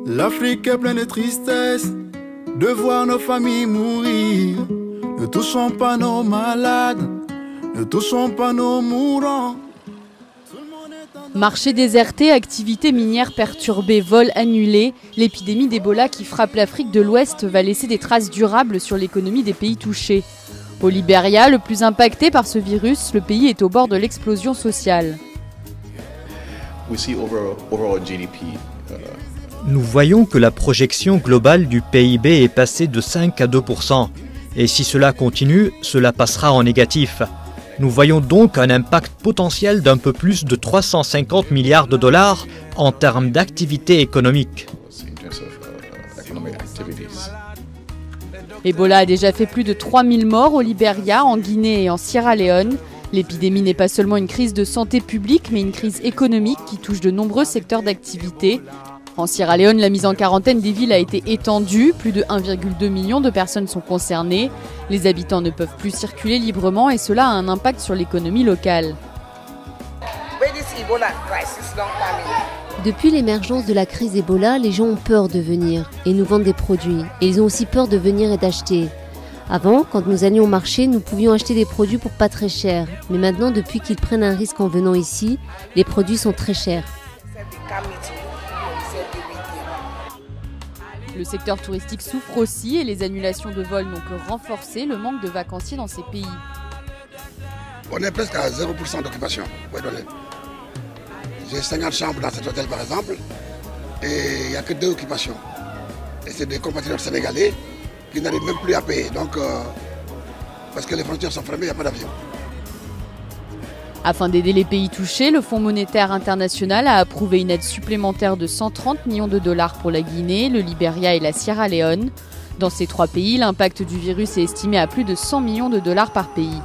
L'Afrique est pleine de tristesse, de voir nos familles mourir. Ne touchons pas nos malades, ne touchons pas nos mourants. Marché déserté, activités minières perturbées, vols annulés, l'épidémie d'Ebola qui frappe l'Afrique de l'Ouest va laisser des traces durables sur l'économie des pays touchés. Au Libéria, le plus impacté par ce virus, le pays est au bord de l'explosion sociale. Nous voyons que la projection globale du PIB est passée de 5 à 2%. Et si cela continue, cela passera en négatif. Nous voyons donc un impact potentiel d'un peu plus de 350 milliards de dollars en termes d'activité économique. Ebola a déjà fait plus de 3000 morts au Libéria, en Guinée et en Sierra Leone. L'épidémie n'est pas seulement une crise de santé publique, mais une crise économique qui touche de nombreux secteurs d'activité. En Sierra Leone, la mise en quarantaine des villes a été étendue. Plus de 1,2 million de personnes sont concernées. Les habitants ne peuvent plus circuler librement et cela a un impact sur l'économie locale. Depuis l'émergence de la crise Ebola, les gens ont peur de venir et nous vendent des produits. Et ils ont aussi peur de venir et d'acheter. Avant, quand nous allions au marché, nous pouvions acheter des produits pour pas très cher. Mais maintenant, depuis qu'ils prennent un risque en venant ici, les produits sont très chers. Le secteur touristique souffre aussi et les annulations de vols n'ont que renforcé le manque de vacanciers dans ces pays. On est presque à 0% d'occupation. J'ai 50 chambres dans cet hôtel par exemple et il n'y a que 2 occupations. Et c'est des compatriotes sénégalais qui n'arrivent même plus à payer. Donc, parce que les frontières sont fermées, il n'y a pas d'avion. Afin d'aider les pays touchés, le Fonds monétaire international a approuvé une aide supplémentaire de 130 millions de dollars pour la Guinée, le Libéria et la Sierra Leone. Dans ces 3 pays, l'impact du virus est estimé à plus de 100 millions de dollars par pays.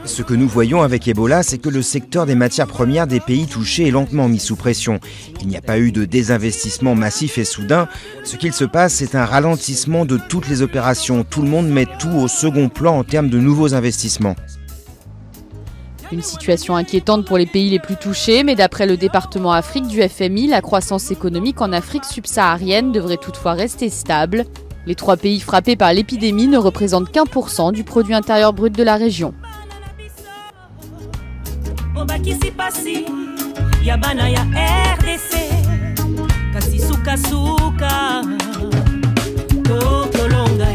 Ce que nous voyons avec Ebola, c'est que le secteur des matières premières des pays touchés est lentement mis sous pression. Il n'y a pas eu de désinvestissement massif et soudain. Ce qu'il se passe, c'est un ralentissement de toutes les opérations. Tout le monde met tout au second plan en termes de nouveaux investissements. Une situation inquiétante pour les pays les plus touchés, mais d'après le département Afrique du FMI, la croissance économique en Afrique subsaharienne devrait toutefois rester stable. Les 3 pays frappés par l'épidémie ne représentent qu'1% du produit intérieur brut de la région. Yabana ya RDC kasi suka suka to kolonga